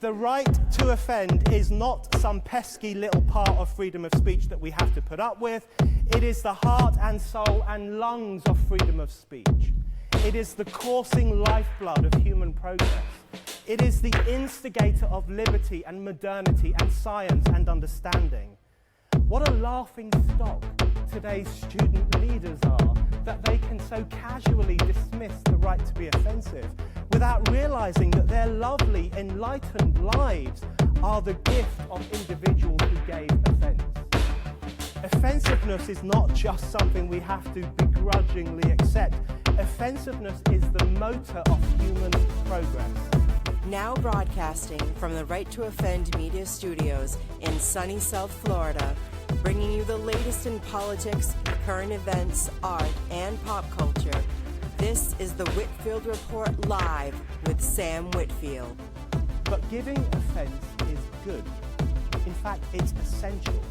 The right to offend is not some pesky little part of freedom of speech that we have to put up with. It is the heart and soul and lungs of freedom of speech. It is the coursing lifeblood of human progress. It is the instigator of liberty and modernity and science and understanding. What a laughing stock today's student leaders are, that they can so casually dismiss the right to be offensive without realizing that their lovely, enlightened lives are the gift of individuals who gave offense. Offensiveness is not just something we have to begrudgingly accept. Offensiveness is the motor of human progress. Now broadcasting from the Right to Offend Media Studios in sunny South Florida, bringing you the latest in politics, current events, art, and pop culture. This is the Whitfield Report Live with Sam Whitfield. But giving offense is good. In fact, it's essential.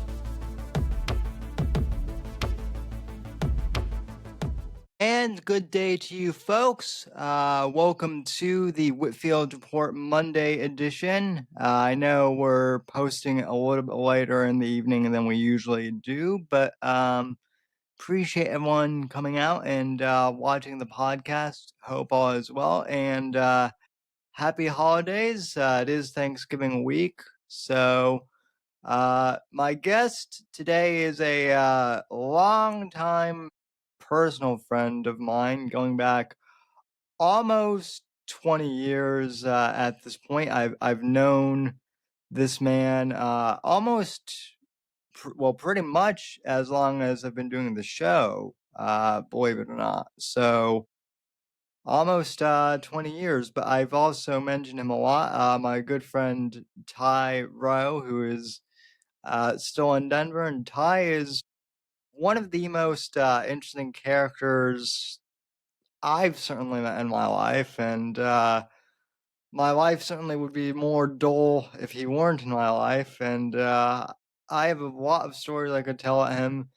And good day to you folks. Welcome to the Whitfield Report Monday edition. I know we're posting a little bit later in the evening than we usually do, but appreciate everyone coming out and watching the podcast. Hope all is well, and happy holidays. It is Thanksgiving week, so my guest today is a long time personal friend of mine, going back almost 20 years at this point. I've known this man pretty much as long as I've been doing the show, believe it or not. So almost 20 years, but I've also mentioned him a lot. My good friend Ty Rowe, who is still in Denver, and Ty is one of the most interesting characters I've certainly met in my life, and my life certainly would be more dull if he weren't in my life, and I have a lot of stories I could tell at him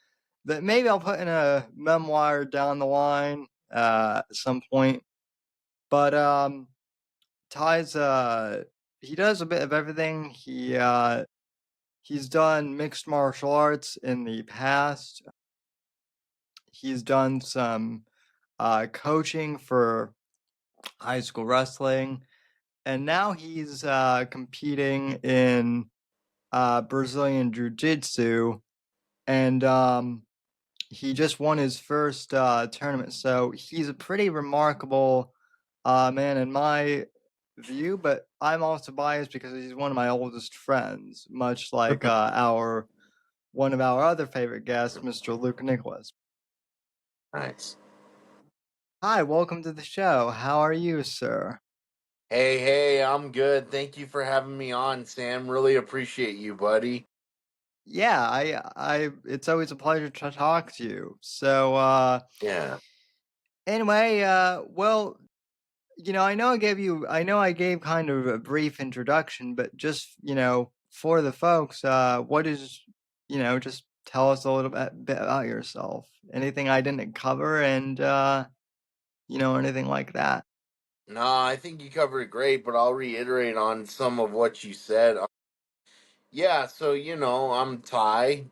that maybe I'll put in a memoir down the line at some point. But Ty's he does a bit of everything. He's done mixed martial arts in the past. He's done some coaching for high school wrestling, and now he's competing in Brazilian Jiu-Jitsu, and he just won his first tournament. So he's a pretty remarkable man in my view, but I'm also biased because he's one of my oldest friends, much like one of our other favorite guests, Mr. Luke Nicholas. Nice. Hi, welcome to the show. How are you, sir? Hey, I'm good. Thank you for having me on, Sam. Really appreciate you, buddy. Yeah, I it's always a pleasure to talk to you. So, Yeah. anyway, well, I know I gave kind of a brief introduction, but just, for the folks, what is, just tell us a little bit about yourself. Anything I didn't cover, and, anything like that. No, I think you covered it great, but I'll reiterate on some of what you said. Yeah, so I'm Ty,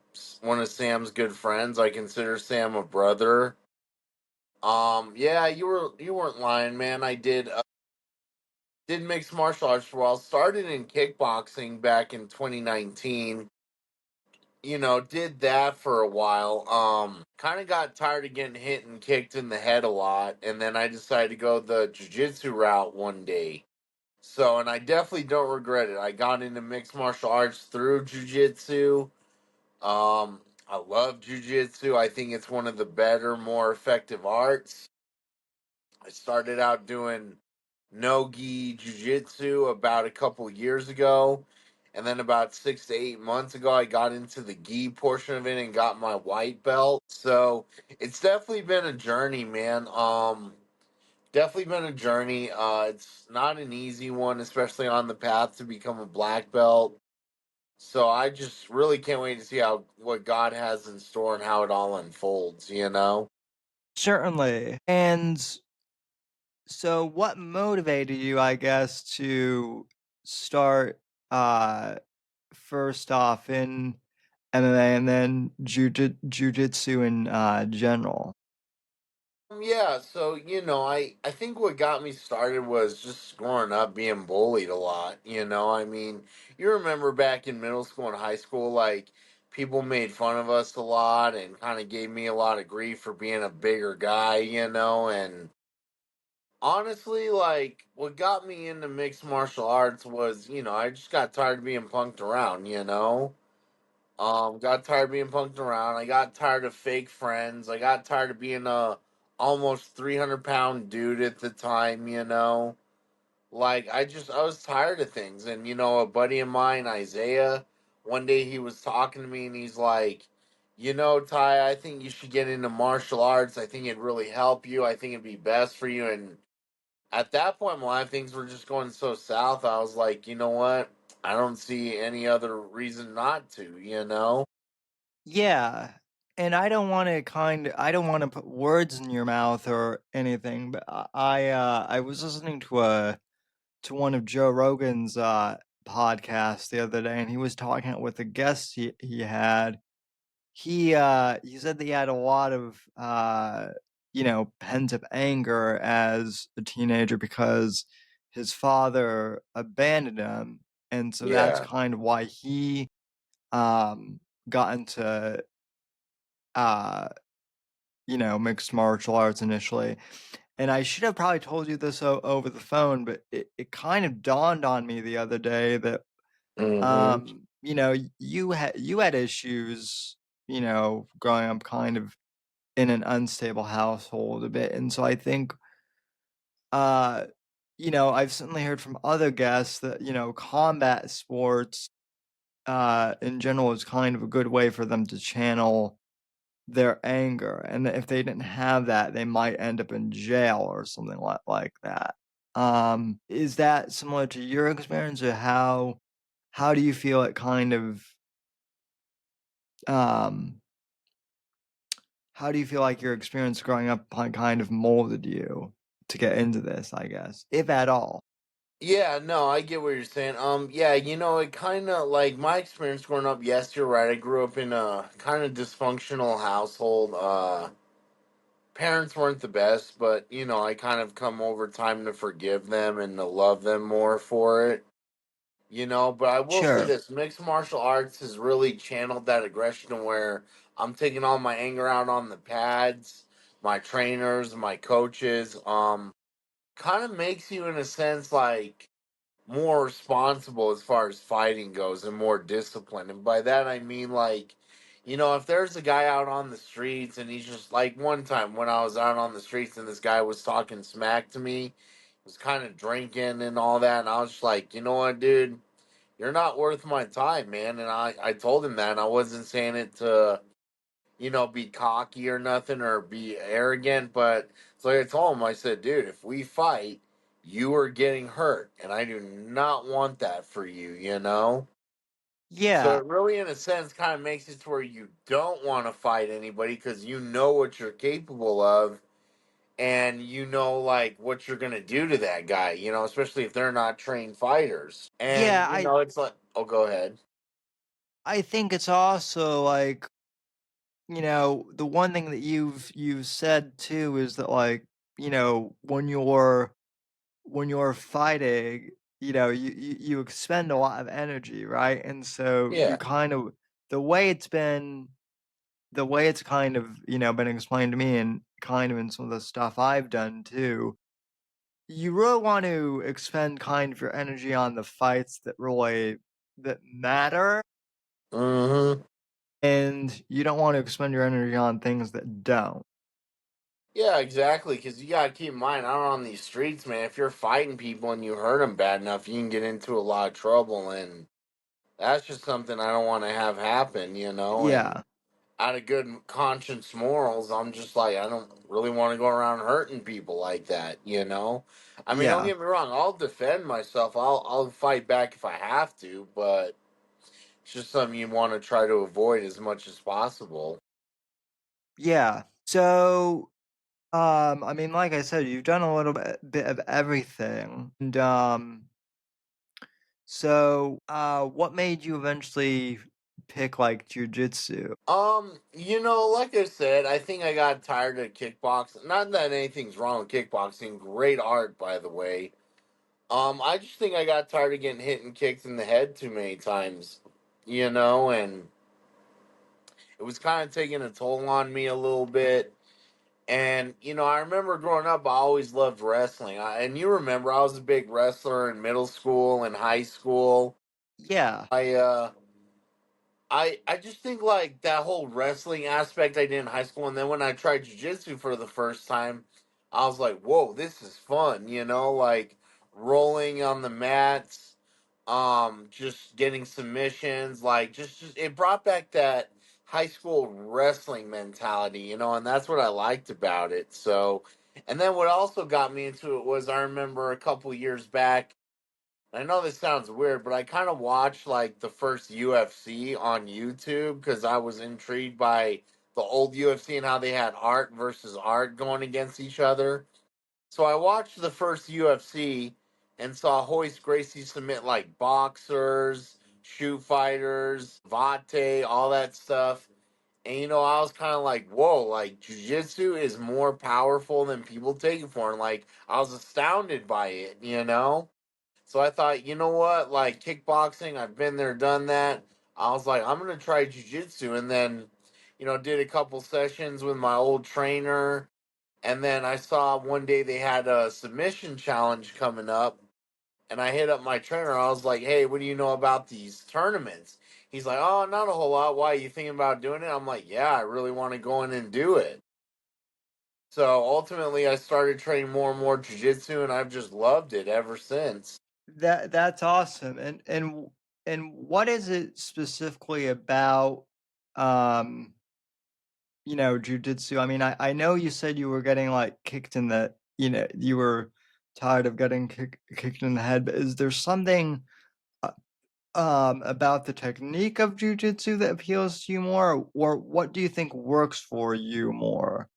one of Sam's good friends. I consider Sam a brother. Yeah, you weren't lying, man. I did mixed martial arts for a while. Started in kickboxing back in 2019. Did that for a while. Kind of got tired of getting hit and kicked in the head a lot, and then I decided to go the jiu-jitsu route one day. So, and I definitely don't regret it. I got into mixed martial arts through jiu-jitsu. I love jiu-jitsu. I think it's one of the better, more effective arts. I started out doing no-gi jiu-jitsu about a couple years ago. And then about 6 to 8 months ago, I got into the gi portion of it and got my white belt. So it's definitely been a journey, man. Definitely been a journey. It's not an easy one, especially on the path to become a black belt. So I just really can't wait to see what God has in store and how it all unfolds. Certainly. And so what motivated you, I guess, to start uh first off in MMA and then jujitsu in general? Yeah, so I think what got me started was just growing up being bullied a lot. I mean, you remember back in middle school and high school, like people made fun of us a lot and kind of gave me a lot of grief for being a bigger guy, and honestly, like what got me into mixed martial arts was, I just got tired of being punked around. Got tired of being punked around. I got tired of fake friends. I got tired of being a almost 300-pound dude at the time. Like I was tired of things. And a buddy of mine, Isaiah, one day he was talking to me and he's like, Ty, I think you should get into martial arts. I think it'd really help you. I think it'd be best for you. And at that point in my life, things were just going so south. I was like, you know what? I don't see any other reason not to. Yeah. And I don't want to put words in your mouth or anything, but I was listening to one of Joe Rogan's podcasts the other day, and he was talking with a guest he had. He said that he had a lot of pent up anger as a teenager because his father abandoned him, and so that's Yeah. kind of why he um got into uh mixed martial arts initially. And I should have probably told you this over the phone, but it kind of dawned on me the other day that Hmm. you had issues, growing up kind of in an unstable household a bit. And so I think uh I've certainly heard from other guests that, combat sports in general is kind of a good way for them to channel their anger, and if they didn't have that, they might end up in jail or something like that. Is that similar to your experience, or how do you feel it kind of um how do you feel like your experience growing up kind of molded you to get into this, I guess, if at all? Yeah, no, I get what you're saying. Yeah, it kind of like my experience growing up. Yes, you're right. I grew up in a kind of dysfunctional household. Parents weren't the best, but I kind of come over time to forgive them and to love them more for it. But I will say Sure. this: mixed martial arts has really channeled that aggression to where I'm taking all my anger out on the pads, my trainers, my coaches. Kind of makes you in a sense like more responsible as far as fighting goes and more disciplined. And by that I mean like, if there's a guy out on the streets and he's just like one time when I was out on the streets and this guy was talking smack to me, was kind of drinking and all that, and I was just like, you know what, dude, you're not worth my time, man. And I told him that, and I wasn't saying it to be cocky or nothing or be arrogant. But so I told him, I said, dude, if we fight, you are getting hurt. And I do not want that for you. So Yeah. it really, in a sense, kind of makes it to where you don't want to fight anybody because you know what you're capable of and like what you're going to do to that guy, especially if they're not trained fighters. And, Yeah, it's like, oh, go ahead. I think it's also like, the one thing that you've said too is that, like, when you're fighting, you expend a lot of energy, right? And so you Yeah. kind of the way it's been the way it's kind of, been explained to me, and kind of in some of the stuff I've done too, you really want to expend kind of your energy on the fights that matter, Hmm. and you don't want to expend your energy on things that don't. Yeah, exactly. Because you gotta keep in mind, out on these streets, man, if you're fighting people and you hurt them bad enough, you can get into a lot of trouble, and that's just something I don't want to have happen. And Yeah. out of good conscience morals, I'm just like, I don't really want to go around hurting people like that. I mean, don't Yeah. get me wrong, I'll defend myself. I'll fight back if I have to, but it's just something you want to try to avoid as much as possible. Yeah. So, I mean, like I said, you've done a little bit of everything, and So, what made you eventually pick like jujitsu? Like I said, I think I got tired of kickboxing. Not that anything's wrong with kickboxing. Great art, by the way. I just think I got tired of getting hit and kicked in the head too many times, and it was kind of taking a toll on me a little bit. And, I remember growing up, I always loved wrestling. And you remember, I was a big wrestler in middle school and high school. Yeah, I just think like that whole wrestling aspect I did in high school, and then when I tried jujitsu for the first time, I was like, "Whoa, this is fun!" Like rolling on the mats, just getting submissions, like just it brought back that high school wrestling mentality, and that's what I liked about it. So, and then what also got me into it was I remember a couple years back. I know this sounds weird, but I kind of watched like the first UFC on YouTube because I was intrigued by the old UFC and how they had art versus art going against each other. So I watched the first UFC and saw Hoist Gracie submit like boxers, shoot fighters, Vate, all that stuff. And I was kind of like, whoa, like jiu-jitsu is more powerful than people take it for. And like, I was astounded by it. So I thought, you know what? Like kickboxing, I've been there, done that. I was like, I'm gonna try jujitsu, and then, did a couple sessions with my old trainer, and then I saw one day they had a submission challenge coming up, and I hit up my trainer. I was like, hey, what do you know about these tournaments? He's like, oh, not a whole lot. Why are you thinking about doing it? I'm like, yeah, I really want to go in and do it. So ultimately, I started training more and more jujitsu, and I've just loved it ever since. that's awesome. And what is it specifically about um jujitsu? I mean, I know you said you were getting like kicked in the, you were tired of getting kicked in the head, but is there something uh, about the technique of jujitsu that appeals to you more, or what do you think works for you more?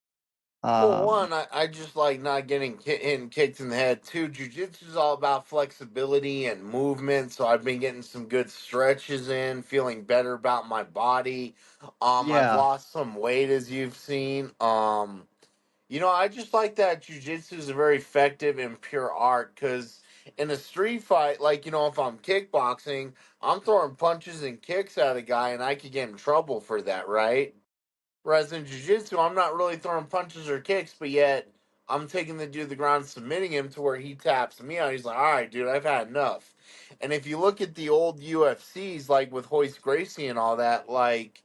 Well, Um, one, I just like not getting hit and kicked in the head. Two, jujitsu is all about flexibility and movement, so I've been getting some good stretches in, feeling better about my body. I've yeah, lost some weight as you've seen. I just like that jujitsu is a very effective and pure art because in a street fight, like if I'm kickboxing, I'm throwing punches and kicks at a guy, and I could get in trouble for that, right? Whereas in jiu-jitsu, I'm not really throwing punches or kicks, but yet I'm taking the dude to the ground, submitting him to where he taps me out. He's like, all right, dude, I've had enough. And if you look at the old UFCs, like with Hoist Gracie and all that, like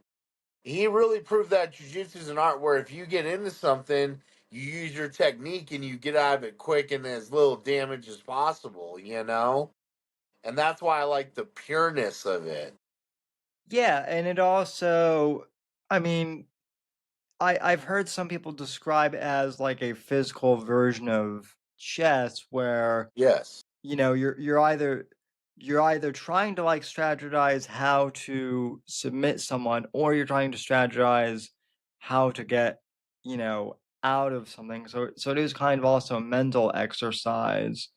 he really proved that jiu-jitsu is an art where if you get into something, you use your technique and you get out of it quick and as little damage as possible. And that's why I like the pureness of it. yeah, and it also, I mean, I've heard some people describe it as like a physical version of chess where, Yes. you're either trying to like strategize how to submit someone, or you're trying to strategize how to get, out of something. So it is kind of also a mental exercise.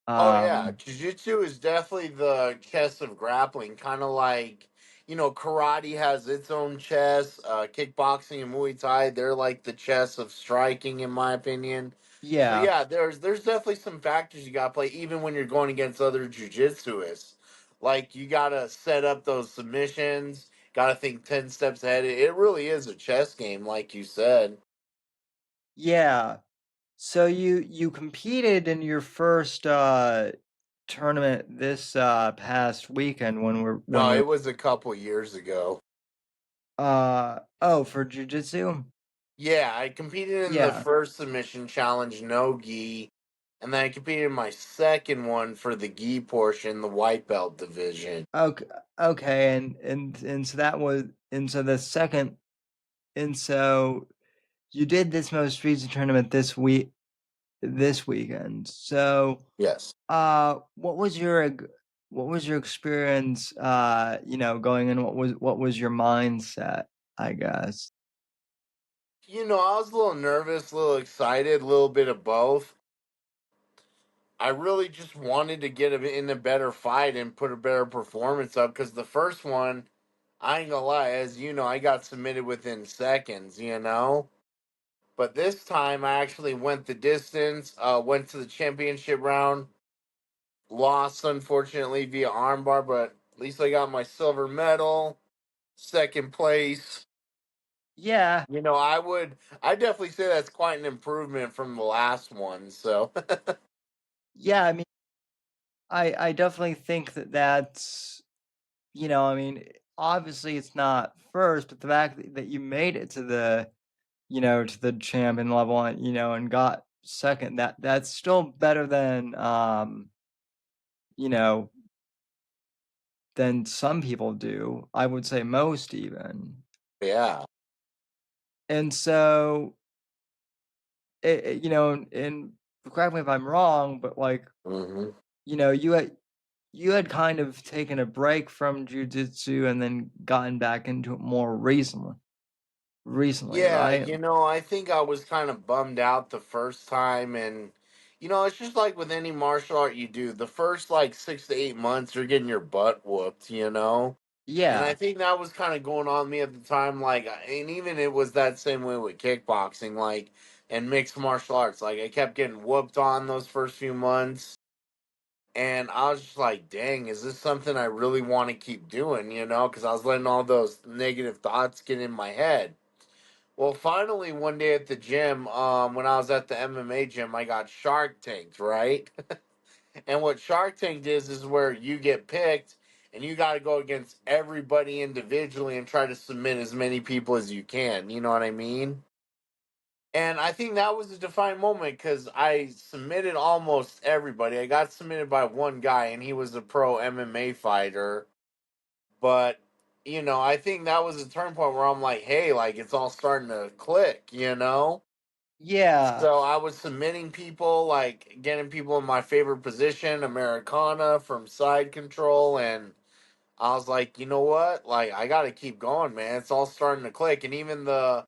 Oh yeah, Um jiu-jitsu is definitely the chess of grappling, kind of like, karate has its own chess, kickboxing and Muay Thai, they're like the chess of striking in my opinion. So yeah. yeah, there's definitely some factors you got to play even when you're going against other jiu-jitsuists. Like you got to set up those submissions, got to think 10 steps ahead. It really is a chess game like you said. Yeah. So you competed in your first tournament this past weekend when No, it was a couple years ago. oh, for jujitsu? Yeah, I competed in the Yeah. first submission challenge, no gi, and then I competed in my second one for the gi portion, the white belt division. Okay, okay, and so that was, and so the second, and so you did this most recent tournament this weekend. So Yes. what was your experience, going in? What was your mindset, I guess? I was a little nervous, a little excited, a little bit of both. I really just wanted to get in a better fight and put a better performance up because the first one, I ain't gonna lie, as you know, I got submitted within seconds, you know? But this time I actually went the distance, went to the championship round, lost unfortunately via armbar, but at least I got my silver medal, second place. Yeah, You know, I definitely say that's quite an improvement from the last one. So, yeah. I mean, I definitely think that that's, I mean, obviously it's not first, but the fact that you made it to the, to the champion level, and and got second, that's still better than, you know, than some people do. I would say most even. yeah. And so, and correct me if I'm wrong, but like, Hmm. you know, you had you had kind of taken a break from jujitsu and then gotten back into it more recently, Yeah, right? you know, I think I was kind of bummed out the first time. And, you know, it's just like with any martial art you do, the first like 6 to 8 months, you're getting your butt whooped, you know? And I Yeah. think that was kind of going on me at the time. Like, and even it was that same way with kickboxing, like, and mixed martial arts. Like, I kept getting whooped on those first few months. And I was just like, dang, is this something I really want to keep doing, you know? Because I was letting all those negative thoughts get in my head. Well, finally, one day at the gym, when I was at the MMA gym, I got Shark Tanked, right? And what Shark Tank is where you get picked and you got to go against everybody individually and try to submit as many people as you can. You know what I mean? And I think that was a defining moment because I submitted almost everybody. I got submitted by one guy, and he was a pro MMA fighter. But, you know, I think that was a turning point where I'm like, hey, like it's all starting to click, you know? Yeah. So I was submitting people, like getting people in my favorite position, Americana from side control, and I was like, you know what? Like I got to keep going, man. It's all starting to click, and even the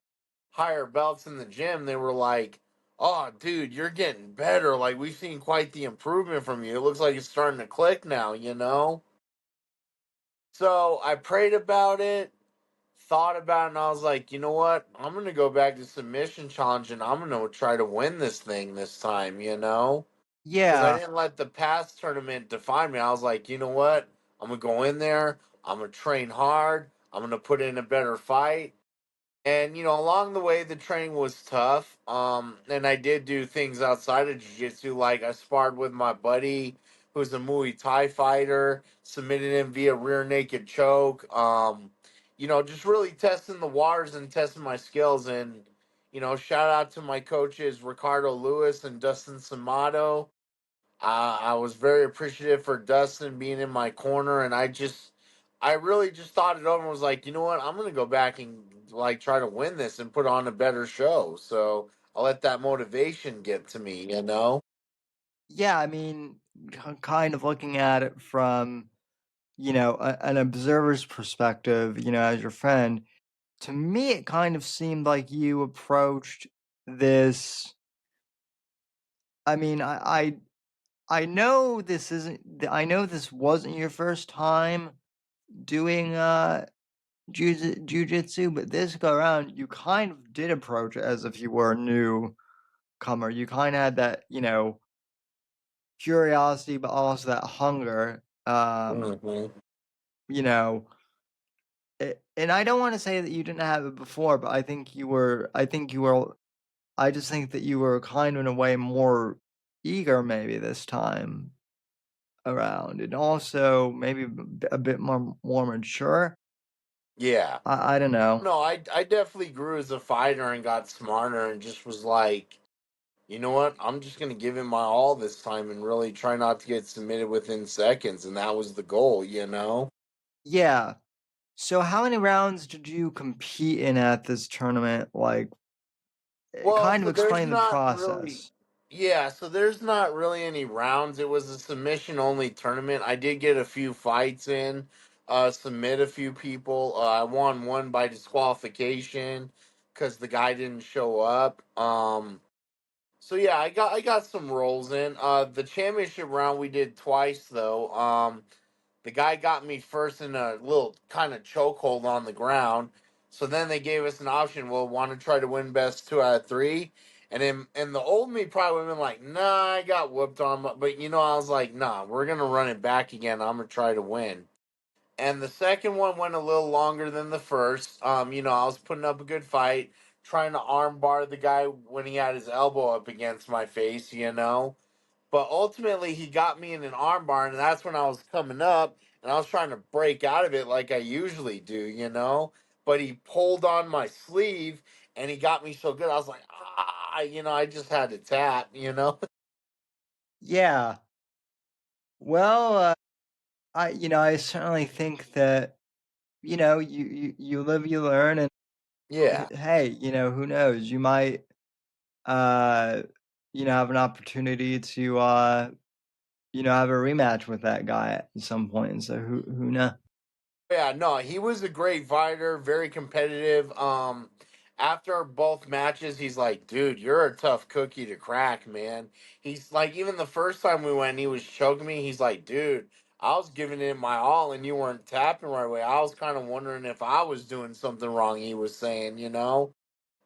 higher belts in the gym, they were like, "Oh, dude, you're getting better. Like we've seen quite the improvement from you. It looks like it's starting to click now, you know?" So I prayed about it, thought about it, and I was like, you know what? I'm gonna go back to submission challenge, and I'm gonna try to win this thing this time, you know? Because I Yeah. didn't let the past tournament define me. I was like, you know what? I'm gonna go in there. I'm gonna train hard. I'm gonna put in a better fight. And you know, along the way, the training was tough. And I did do things outside of jiu-jitsu, like I sparred with my buddy, who's a Muay Thai fighter, submitted him via rear naked choke. You know, just really testing the waters and testing my skills. And you know, shout out to my coaches Ricardo Lewis and Dustin Samato. I was very appreciative for Dustin being in my corner, and I really just thought it over and was like, you know what, I'm gonna go back and like try to win this and put on a better show. So I'll let that motivation get to me, you know. Yeah, I mean, kind of looking at it from, an observer's perspective, as your friend, to me it kind of seemed like you approached this. I mean, I know this isn't I know this wasn't your first time doing jujitsu, but this go around you kind of did approach it as if you were a newcomer. You kind of had that, curiosity, but also that hunger. Hmm. You know, and I don't want to say that you didn't have it before, but I just think that you were kind of in a way more eager maybe this time around, and also maybe a bit more mature. Yeah. I don't know. No, I definitely grew as a fighter and got smarter and just was like, you know what, I'm just gonna give it my all this time and really try not to get submitted within seconds, and that was the goal, you know. Yeah. So how many rounds did you compete in at this tournament? Like, Well, kind of so there's explain the not really, process. yeah, so there's not really any rounds. It was a submission only tournament. I did get a few fights in, submit a few people. I won one by disqualification because the guy didn't show up. So yeah, I got some rolls in. The championship round we did twice though. The guy got me first in a little kind of chokehold on the ground. So then they gave us an option. Well, want to try to win best 2 out of 3. And the old me probably would have been like, nah, I got whooped on. But I was like, nah, we're gonna run it back again. I'm gonna try to win. And the second one went a little longer than the first. I was putting up a good fight, trying to arm bar the guy when he had his elbow up against my face. But ultimately, he got me in an armbar, and that's when I was coming up, and I was trying to break out of it like I usually do. But he pulled on my sleeve, and he got me so good. I was like, I just had to tap. Yeah. Well, I certainly think that, you live, you learn, and Yeah. hey, who knows? You might, uh, have an opportunity to, have a rematch with that guy at some point. So who knows? Yeah, no, he was a great fighter, very competitive. After both matches, he's like, dude, you're a tough cookie to crack, man. He's like, even the first time we went, he was choking me. He's like, dude, I was giving it my all and you weren't tapping right away. I was kind of wondering if I was doing something wrong, he was saying.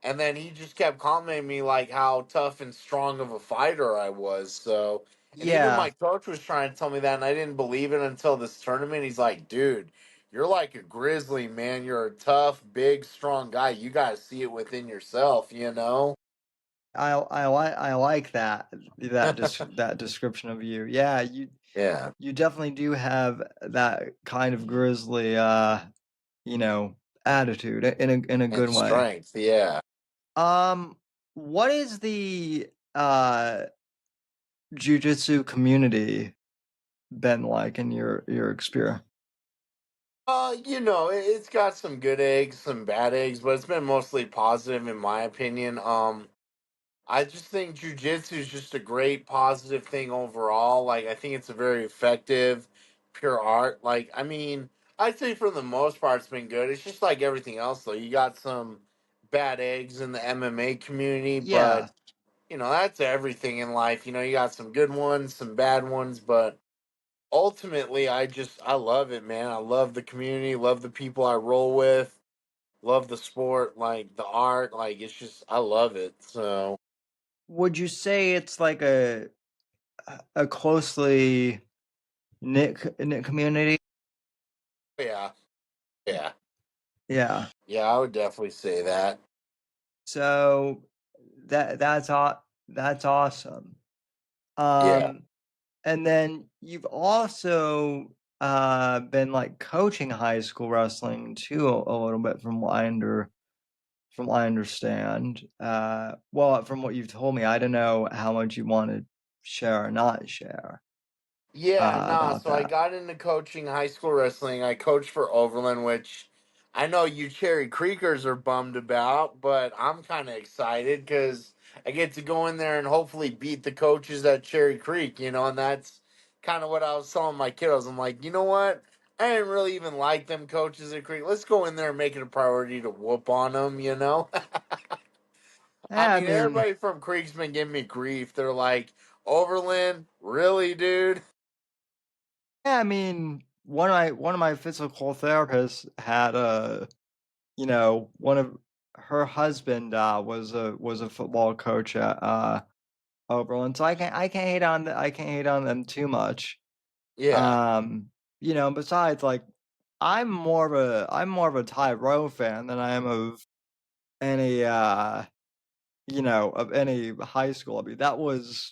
And then he just kept complimenting me like how tough and strong of a fighter I was. So, and even my Yeah, coach was trying to tell me that, and I didn't believe it until this tournament. He's like, "Dude, you're like a grizzly, man. You're a tough, big, strong guy. You got to see it within yourself." I like that description of you. Yeah, Yeah, you definitely do have that kind of grizzly, you know, attitude in a and good way. strength. Yeah. Um, what is the jujitsu community been like in your experience? It's got some good eggs, some bad eggs, but it's been mostly positive in my opinion. I just think jujitsu is just a great positive thing overall. Like, I think it's a very effective, pure art. Like, I mean, I'd say for the most part, it's been good. It's just like everything else, though. You got some bad eggs in the MMA community, but, Yeah. that's everything in life. You got some good ones, some bad ones, but ultimately, I love it, man. I love the community, love the people I roll with, love the sport, like the art. Like, it's just, I love it. So, Would you say it's like a closely knit community? yeah. Yeah. Yeah. Yeah, I would definitely say that. So that's awesome. Yeah. Um, and then you've also been like coaching high school wrestling too a little bit from what I understand. Well, from what you've told me, I don't know how much you want to share or not share Yeah, nah. about So I that. got into coaching high school wrestling. I coached for Overland, which I know you Cherry Creekers are bummed about, but I'm kind of excited because I get to go in there and hopefully beat the coaches at Cherry Creek, and that's kind of what I was telling my kiddos. I'm like, you know what? I didn't really even like them coaches at Creek. Let's go in there and make it a priority to whoop on them. I Yeah, I mean, mean, everybody from Creek's been giving me grief. They're like, Overland, really, dude? yeah, I mean, one of my physical therapists had one of her husband was a football coach at Oberlin, so I can't hate on them too much. Yeah. Um, besides, like, I'm more of a Ty Rowe fan than I am of any of any high school. I mean, that was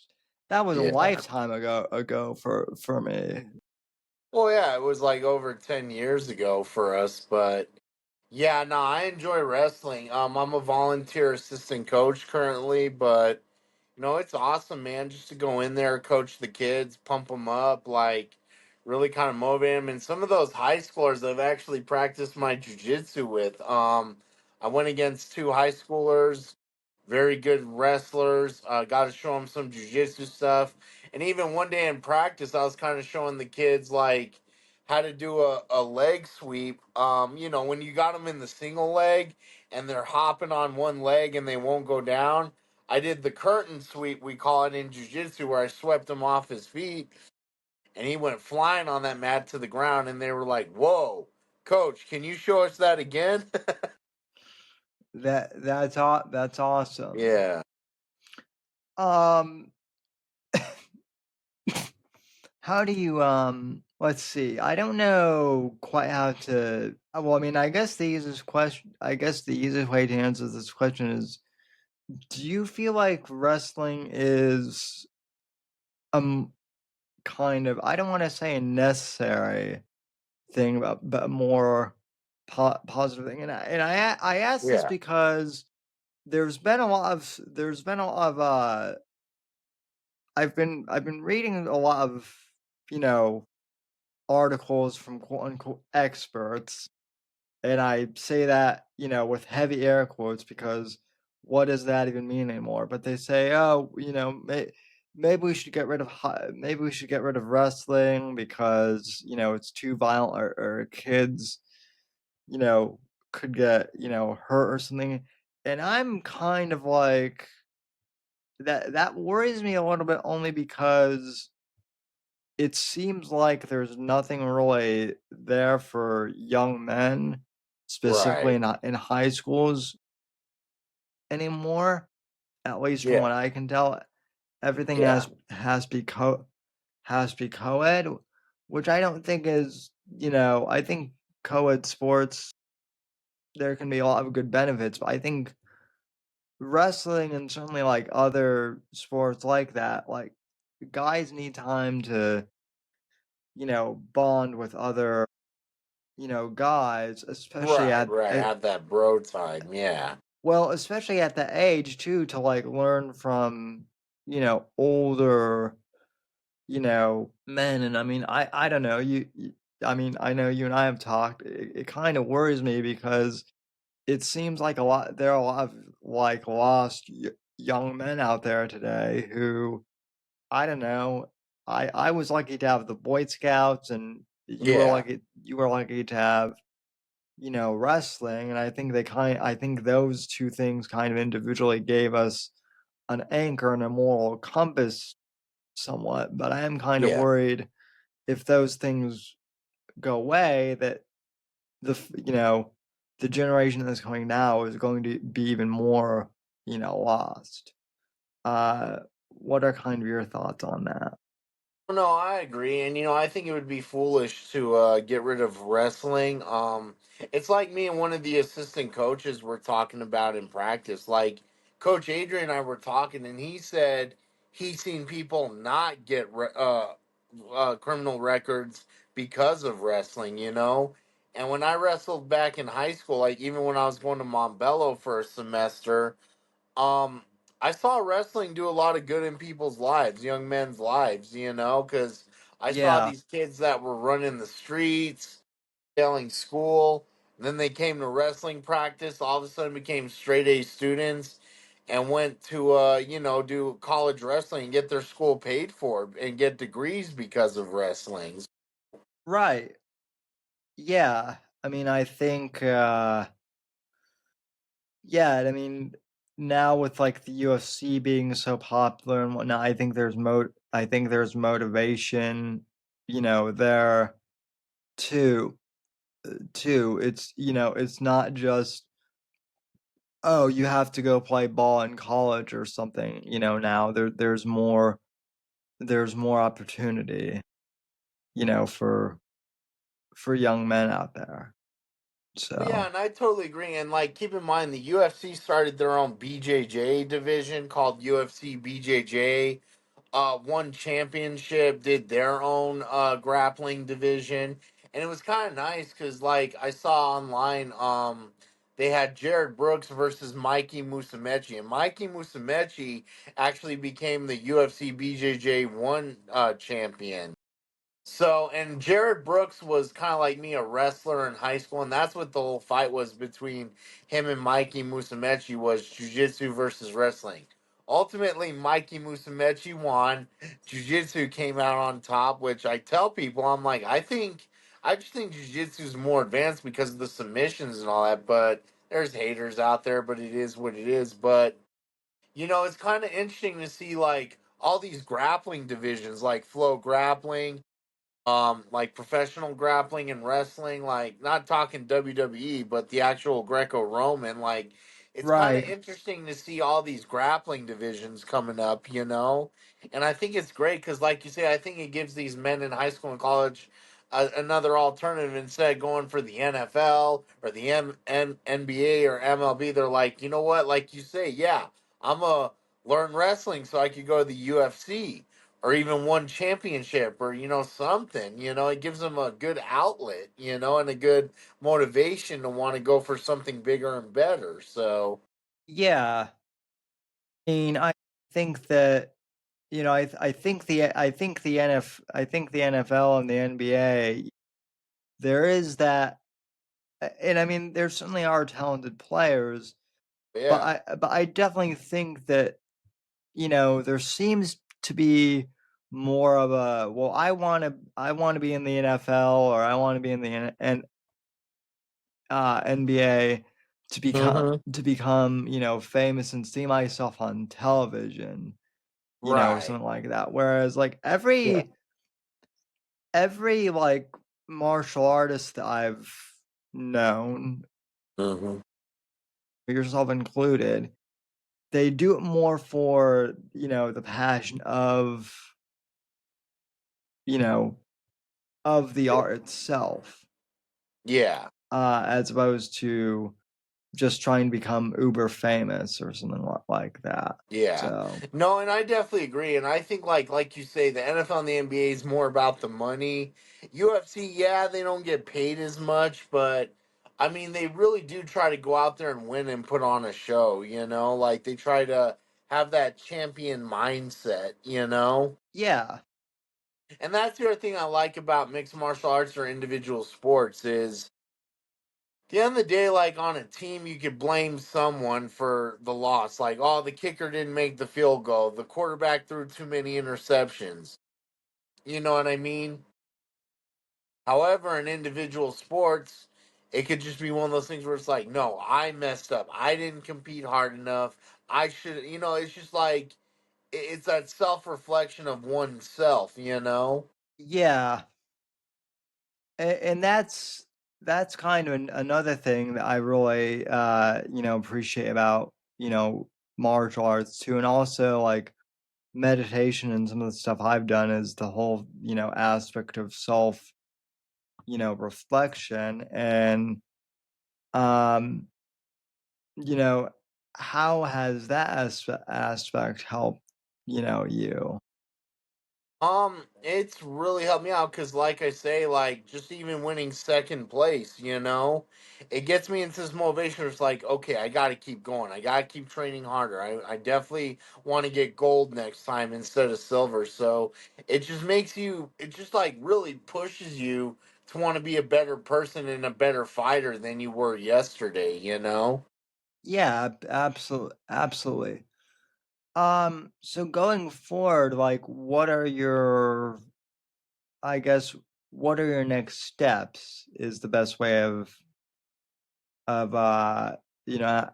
a Yeah. lifetime ago for me. Well, yeah, it was like over 10 years ago for us, but yeah, no, I enjoy wrestling. I'm a volunteer assistant coach currently, but it's awesome, man, just to go in there, coach the kids, pump them up, like really kind of motivate them. And some of those high schoolers I've actually practiced my jujitsu with. I went against two high schoolers, very good wrestlers. Got to show them some jujitsu stuff. And even one day in practice, I was kind of showing the kids like how to do a leg sweep. When you got them in the single leg and they're hopping on one leg and they won't go down. I did the curtain sweep, we call it in jiu-jitsu, where I swept him off his feet and he went flying on that mat to the ground, and they were like, "Whoa, coach, can you show us that again?" That's awesome. Yeah. Um, how do you let's see. I don't know quite how to. Well, I mean, I guess the easiest way to answer this question is: do you feel like wrestling is kind of, I don't want to say a necessary thing, but more positive thing? And I ask this Yeah. because there's been a lot of I've been reading a lot of, you know, articles from quote unquote experts, and I say that, you know, with heavy air quotes because what does that even mean anymore? But they say, oh, you know, maybe we should get rid of maybe we should get rid of wrestling because, you know, it's too violent, or kids, you know, could get, you know, hurt or something. And I'm kind of like, that worries me a little bit, only because it seems like there's nothing really there for young men, specifically Right. not in high schools anymore. At least from what Yeah. I can tell, everything Yeah. has to be co-ed, which I don't think is, you know, I think co-ed sports, there can be a lot of good benefits, but I think wrestling and certainly like other sports like that, like guys need time to, you know, bond with other, you know, guys, especially Right. Right. Have that bro time. Yeah. well, especially at the age too, to like learn from, you know, older, you know, men. And I mean, I don't know, I mean, I know you and I have talked. It kind of worries me because it seems like there are a lot of like lost young men out there today who, I don't know. I was lucky to have the Boy Scouts, and Yeah. you were lucky to have, you know, wrestling, and I think those two things kind of individually gave us an anchor and a moral compass somewhat. But I am kind of Yeah. worried if those things go away, that you know, the generation that's coming now is going to be even more, you know, lost. What are kind of your thoughts on that? No, I agree, and I think it would be foolish to get rid of wrestling. It's like me and one of the assistant coaches were talking about in practice. Like Coach Adrian and I were talking, and he said he's seen people not get criminal records because of wrestling. And when I wrestled back in high school, like even when I was going to Montbello for a semester, um I saw wrestling do a lot of good in people's lives, young men's lives, because I saw Yeah, these kids that were running the streets, failing school, and then they came to wrestling practice, all of a sudden became straight A students and went to do college wrestling and get their school paid for and get degrees because of wrestling. right. Yeah. I mean, I think yeah, I mean, now with like the UFC being so popular and whatnot, I think there's motivation, you know, there too. It's, you know, it's not just, oh, you have to go play ball in college or something. You know, now there's more opportunity, you know, for young men out there. Yeah, So and I totally agree. And like, keep in mind, the UFC started their own BJJ division called UFC BJJ. Won championship, did their own grappling division, and it was kind of nice because, like, I saw online, they had Jared Brooks versus Mikey Musumeci, and Mikey Musumeci actually became the UFC BJJ one champion. So, and Jared Brooks was kind of like me, a wrestler in high school, and that's what the whole fight was between him and Mikey Musumeci, was jiu-jitsu versus wrestling. Ultimately, Mikey Musumeci won. Jiu-jitsu came out on top, which I tell people, I'm like, I just think jiu-jitsu is more advanced because of the submissions and all that, but there's haters out there, but it is what it is. But It's kind of interesting to see like all these grappling divisions, like flow grappling, like professional grappling and wrestling, like not talking WWE, but the actual Greco-Roman. Like, it's kind of Right. interesting to see all these grappling divisions coming up. And I think it's great because, like you say, I think it gives these men in high school and college another alternative instead of going for the NFL or the NBA or MLB. They're like, you know what, like you say, yeah, I'm a learn wrestling so I could go to the UFC or even one championship or something. It gives them a good outlet, and a good motivation to want to go for something bigger and better. So Yeah. I mean, I think that I think the NFL and the NBA, there is that, and I mean, there certainly are talented players, but yeah. I definitely think that there seems to be more of a, well, I want to be in the NFL, or I want to be in the NBA Hmm. to become famous and see myself on television, Right. something like that. Whereas like Yeah. every like martial artist that I've known, Hmm. yourself included, they do it more for the passion you know of the art itself, Yeah. as opposed to just trying to become uber famous or something like that. Yeah. So No, and I definitely agree. And I think like you say, the NFL and the NBA is more about the money. UFC, yeah, they don't get paid as much, but I mean they really do try to go out there and win and put on a show. Like they try to have that champion mindset. yeah, And that's the other thing I like about mixed martial arts or individual sports is the end of the day, like on a team, you could blame someone for the loss. Like, oh, the kicker didn't make the field goal. The quarterback threw too many interceptions. You know what I mean? However, in individual sports, it could just be one of those things where it's like, no, I messed up. I didn't compete hard enough. I should, it's just like, it's that self reflection of oneself. yeah. And that's kind of another thing that I really appreciate about martial arts too, and also like meditation and some of the stuff I've done is the whole aspect of self reflection. And um you know how has that aspect helped you? It's really helped me out because, like I say, like just even winning second place, it gets me into this motivation. Where it's like, okay, I got to keep going. I got to keep training harder. I definitely want to get gold next time instead of silver. So it just makes you, it just like really pushes you to want to be a better person and a better fighter than you were yesterday. Yeah, absolutely, absolutely. So going forward, like, what are your, I guess, what are your next steps? Is the best way of you know,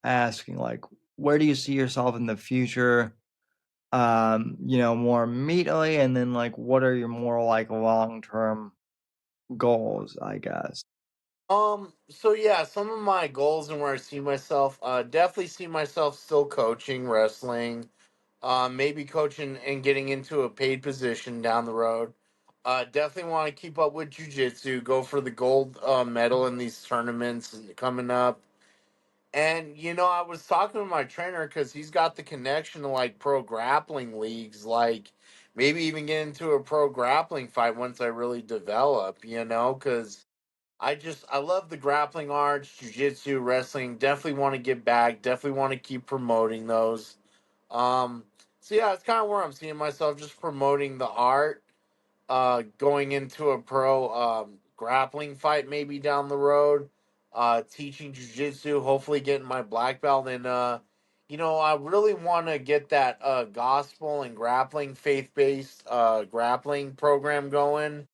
asking, like, where do you see yourself in the future? More immediately, and then like, what are your more like long term goals? I guess. So yeah, some of my goals and where I see myself, definitely see myself still coaching wrestling, maybe coaching and getting into a paid position down the road. Definitely want to keep up with jujitsu, go for the gold medal in these tournaments coming up. And I was talking to my trainer because he's got the connection to like pro grappling leagues, like maybe even get into a pro grappling fight once I really develop, because I love the grappling arts, jujitsu, wrestling. Definitely want to get back. Definitely want to keep promoting those. Um, so yeah, it's kind of where I'm seeing myself, just promoting the art. Going into a pro grappling fight maybe down the road. Teaching jujitsu, hopefully getting my black belt, and I really want to get that gospel and grappling, faith based grappling program going.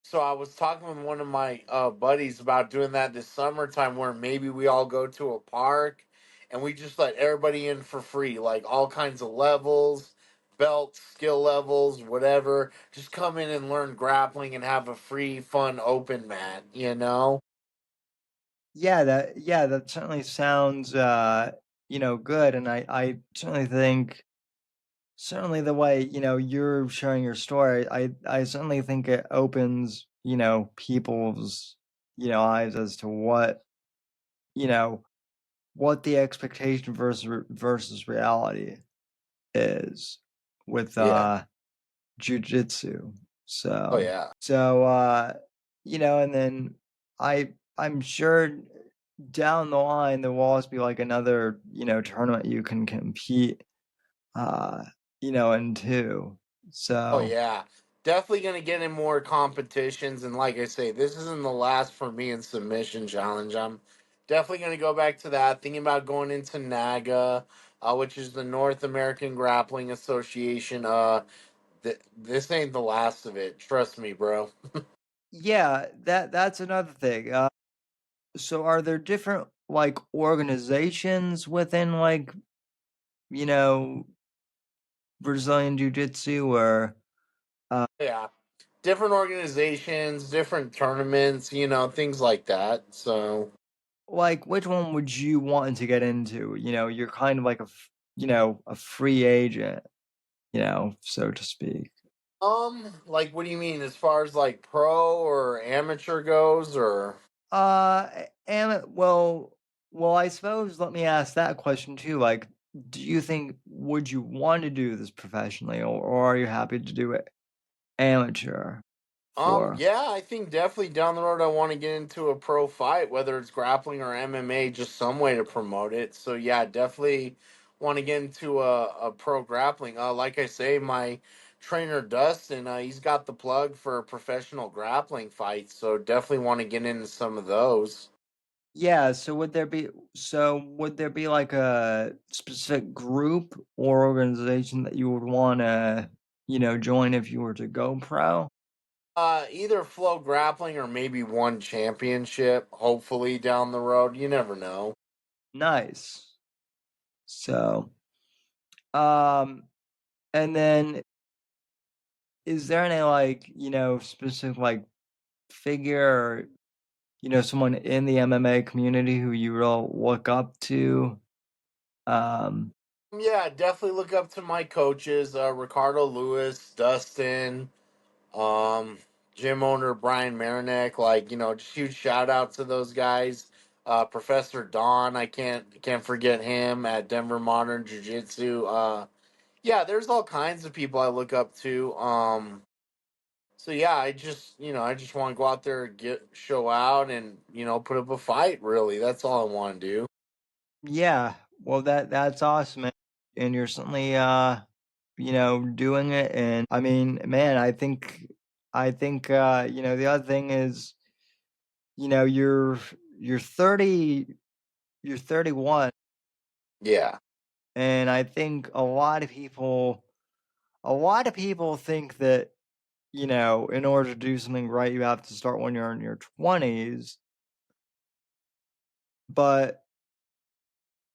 So I was talking with one of my buddies about doing that this summertime, where maybe we all go to a park and we just let everybody in for free, like all kinds of levels, belts, skill levels, whatever. Just come in and learn grappling and have a free, fun, open mat, you know? Yeah, that certainly sounds good, and I certainly think certainly the way, you're sharing your story, I certainly think it opens, people's, eyes as to you know, what the expectation versus reality is with Yeah. jujitsu. Oh, So yeah. so and then I'm sure down the line there will always be like another, tournament you can compete uh, into. Oh So yeah, definitely gonna get in more competitions, and like I say, this isn't the last for me in submission challenge. I'm definitely gonna go back to that. Thinking about going into NAGA, which is the North American Grappling Association. This ain't the last of it. Trust me, bro. yeah, that's another thing. So are there different like organizations within like, you know, Brazilian Jiu-Jitsu or Yeah, different organizations, different tournaments, things like that. So. like which one would you want to get into? You're kind of like a free agent, so to speak. Like, what do you mean, as far as like pro or amateur goes, or? And well, I suppose let me ask that question too. Like, do you think would you want to do this professionally, or are you happy to do it amateur for? Yeah, I think definitely down the road I want to get into a pro fight, whether it's grappling or MMA, just some way to promote it. So yeah, definitely want to get into a pro grappling. Like I say, my trainer Dustin, he's got the plug for professional grappling fights, so definitely want to get into some of those. Yeah, would there be like a specific group or organization that you would want to, join if you were to go pro? Either flow grappling or maybe one championship, hopefully down the road. You never know. Nice. So, um, and then is there any like, specific like figure or, someone in the MMA community who you will look up to? Um, Yeah, definitely look up to my coaches, Ricardo Lewis, Dustin, um, gym owner Brian Marinek. Like, just huge shout out to those guys. Professor Don, I can't forget him at Denver Modern Jiu Jitsu. Yeah, there's all kinds of people I look up to. So yeah, I just want to go out there, get show out, and put up a fight. Really, that's all I want to do. yeah, well that's awesome, man. And you're certainly doing it. And I mean, man, I think the other thing is, you're 30, you're 31, Yeah. and I think a lot of people think that, in order to do something right, you have to start when you're in your 20s. But,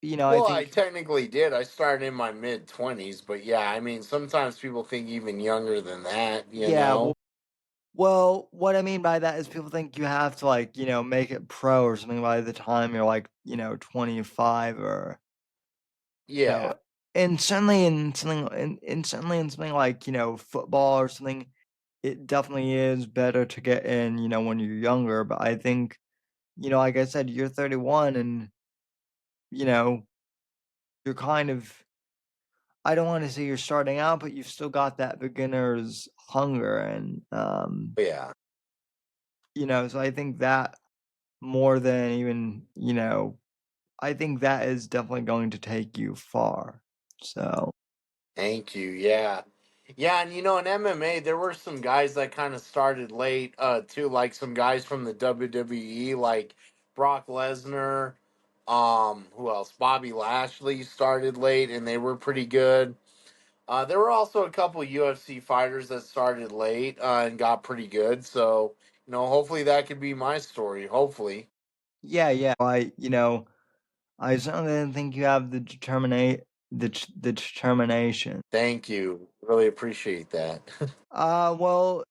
I Well, I think, technically did. I started in my mid 20s, but yeah, I mean, sometimes people think even younger than that, you yeah, know? what I mean by that is people think you have to like, make it pro or something by the time you're like, 25 or, you Yeah. know, and certainly in something and certainly in something like, football or something, it definitely is better to get in, when you're younger. But I think, like I said, you're 31 and, you know, you're kind of I don't want to say you're starting out, but you've still got that beginner's hunger and Yeah. so I think that more than even, I think that is definitely going to take you far. So, Thank you. Yeah. Yeah, and in MMA, there were some guys that kind of started late, too, like some guys from the WWE, like Brock Lesnar, who else? Bobby Lashley started late and they were pretty good. There were also a couple UFC fighters that started late and got pretty good. So, hopefully that could be my story. Hopefully. yeah, yeah. I certainly think you have the determination. Thank you. Really appreciate that. Well,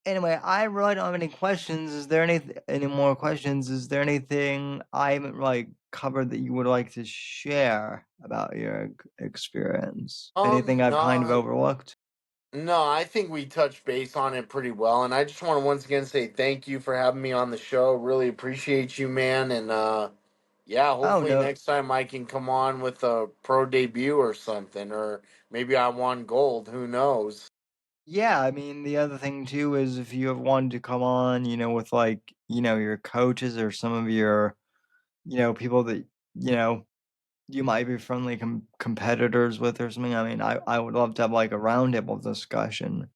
anyway, I really don't have any questions. Is there any more questions? Is there anything I haven't like covered that you would like to share about your experience? Anything I've kind of No, overlooked? no, I think we touched base on it pretty well, and I just want to once again say thank you for having me on the show. Really appreciate you, man, and yeah, Oh hopefully no. next time I can come on with a pro debut or something, or maybe I won gold. Who knows? Yeah, I mean, the other thing too is if you have wanted to come on, with like, your coaches or some of your, people that, you know, you might be friendly competitors with or something. I mean, I would love to have like a roundtable discussion Oh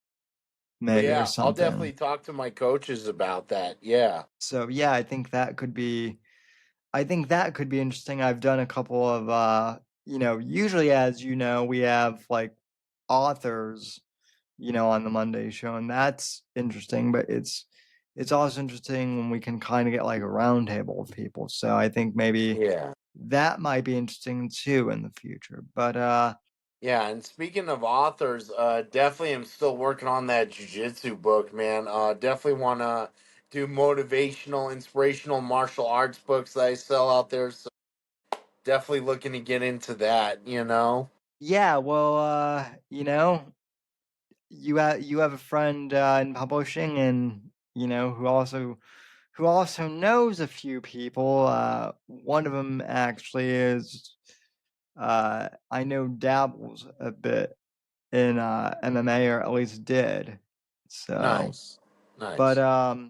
maybe or yeah, I'll something. definitely talk to my coaches about that. Yeah, So yeah, I think that could be interesting. I've done a couple of usually as you know, we have like authors, on the Monday show, and that's interesting, but it's also interesting when we can kind of get like a roundtable of people. So I think maybe yeah. that might be interesting too in the future. But Yeah, and speaking of authors, definitely am still working on that jujitsu book, man. Definitely want to do motivational, inspirational martial arts books that I sell out there. So definitely looking to get into that. yeah, well, you have a friend in publishing, and who also knows a few people. One of them actually is I know dabbles a bit in MMA, or at least did. So, Nice, but nice.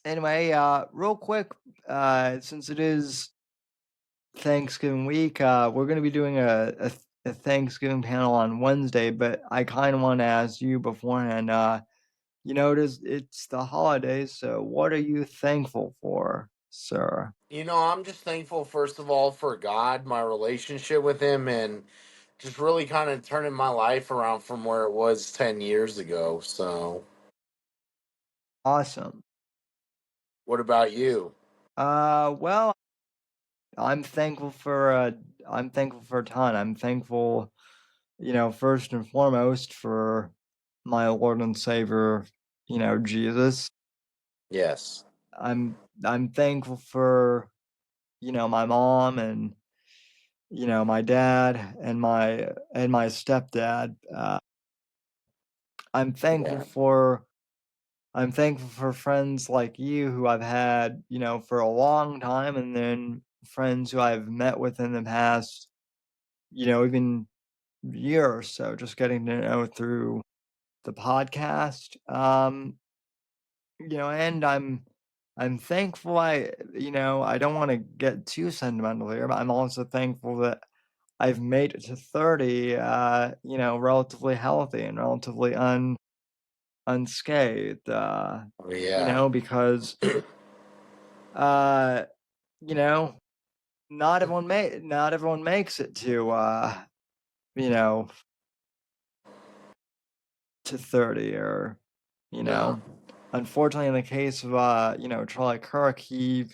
anyway, real quick, since it is Thanksgiving week, we're gonna be doing a Thanksgiving panel on Wednesday, but I kind of want to ask you beforehand. It's the holidays, so what are you thankful for, sir? I'm just thankful, first of all, for God, my relationship with Him, and just really kind of turning my life around from where it was 10 years ago. So, Awesome. what about you? Well, I'm thankful for a ton. I'm thankful, first and foremost for my Lord and Savior, Jesus. Yes. I'm thankful for, my mom and, my dad and my stepdad. I'm thankful Yeah. for I'm thankful for friends like you who I've had, for a long time, and then friends who I've met with in the past, even year or so, just getting to know through the podcast. And I'm thankful I don't want to get too sentimental here, but I'm also thankful that I've made it to 30, relatively healthy and relatively unscathed, Oh, yeah. because uh, you know, not everyone makes it you know, to 30, or, you No. know, unfortunately in the case of Charlie Kirk, he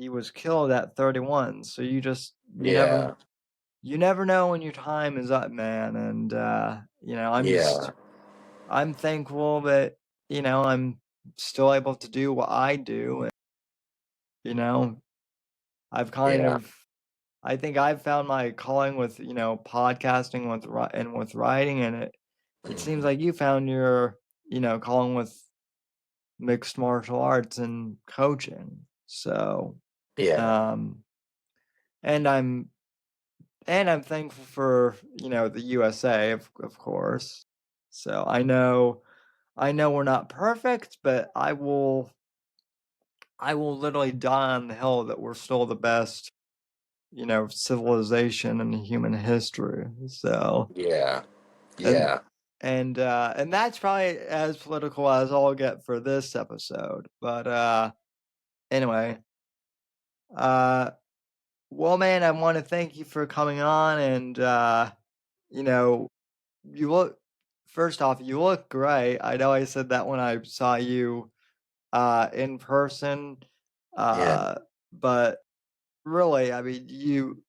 was killed at 31. So Yeah. you never know when your time is up, man. And Yeah. I'm thankful that, I'm still able to do what I do. And, you know, I've kind Yeah. of I think I've found my calling with, podcasting and with writing, and it seems Mhm. like you found your, calling with mixed martial arts and coaching. So, Yeah. um, and I'm thankful for, the USA, of course. So I know we're not perfect, but I will literally die on the hill that we're still the best, civilization in human history. So, Yeah. and Yeah. and that's probably as political as I'll get for this episode. But anyway, uh well, man, I want to thank you for coming on, and you know, you look first off, you look great. I know I said that when I saw you in person. Yeah. Uh but really, I mean, you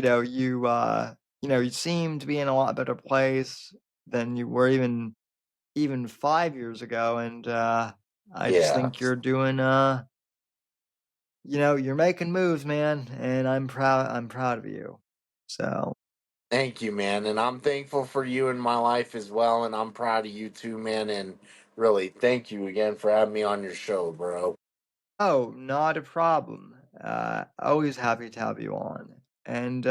know, you seem to be in a lot better place than you were even 5 years ago, and I just Yeah. think you're doing you're making moves, man, and I'm proud of you. So, Thank you, man. And I'm thankful for you in my life as well. And I'm proud of you too, man. And really, thank you again for having me on your show, bro. oh, not a problem. Always happy to have you on. And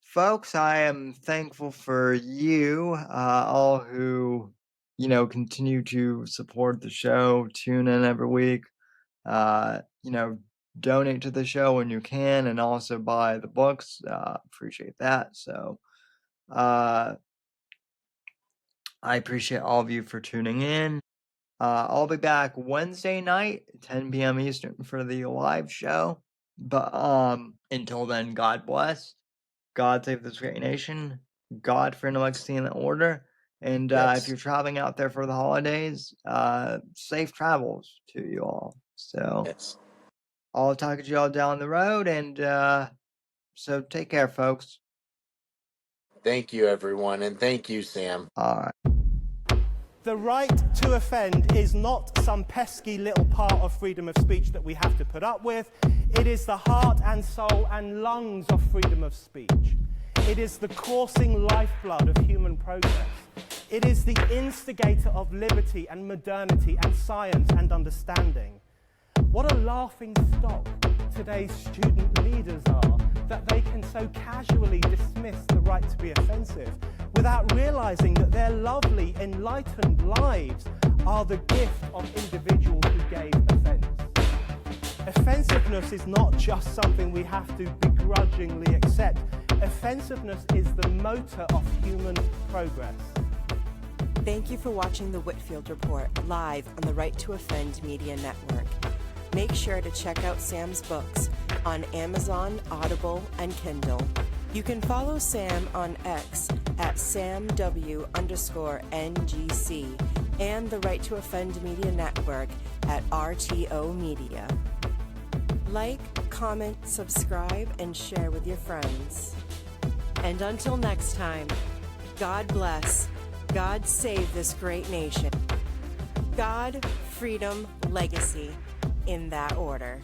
folks, I am thankful for you, all who, continue to support the show, tune in every week, uh, you know, donate to the show when you can, and also buy the books. Appreciate that. So, uh, I appreciate all of you for tuning in. I'll be back Wednesday night, 10 p.m. Eastern for the live show. But until then, God bless. God save this great nation. God for legacy and order. And if Yes. you're traveling out there for the holidays, safe travels to you all. So Yes. I'll talk to you all down the road. And so take care, folks. Thank you, everyone. And thank you, Sam. All right. The right to offend is not some pesky little part of freedom of speech that we have to put up with. It is the heart and soul and lungs of freedom of speech. It is the coursing lifeblood of human progress. It is the instigator of liberty and modernity and science and understanding. What a laughing stock today's student leaders are, that they can so casually dismiss the right to be offensive without realizing that their lovely, enlightened lives are the gift of individuals who gave offense. Offensiveness is not just something we have to begrudgingly accept. Offensiveness is the motor of human progress. Thank you for watching the Whitfield Report live on the Right to Offend Media Network. Make sure to check out Sam's books on Amazon, Audible, and Kindle. You can follow Sam on X at SamW_NGC and the Right to Offend Media Network at RTO Media. Like, comment, subscribe, and share with your friends. And until next time, God bless, God save this great nation. God, freedom, legacy, in that order.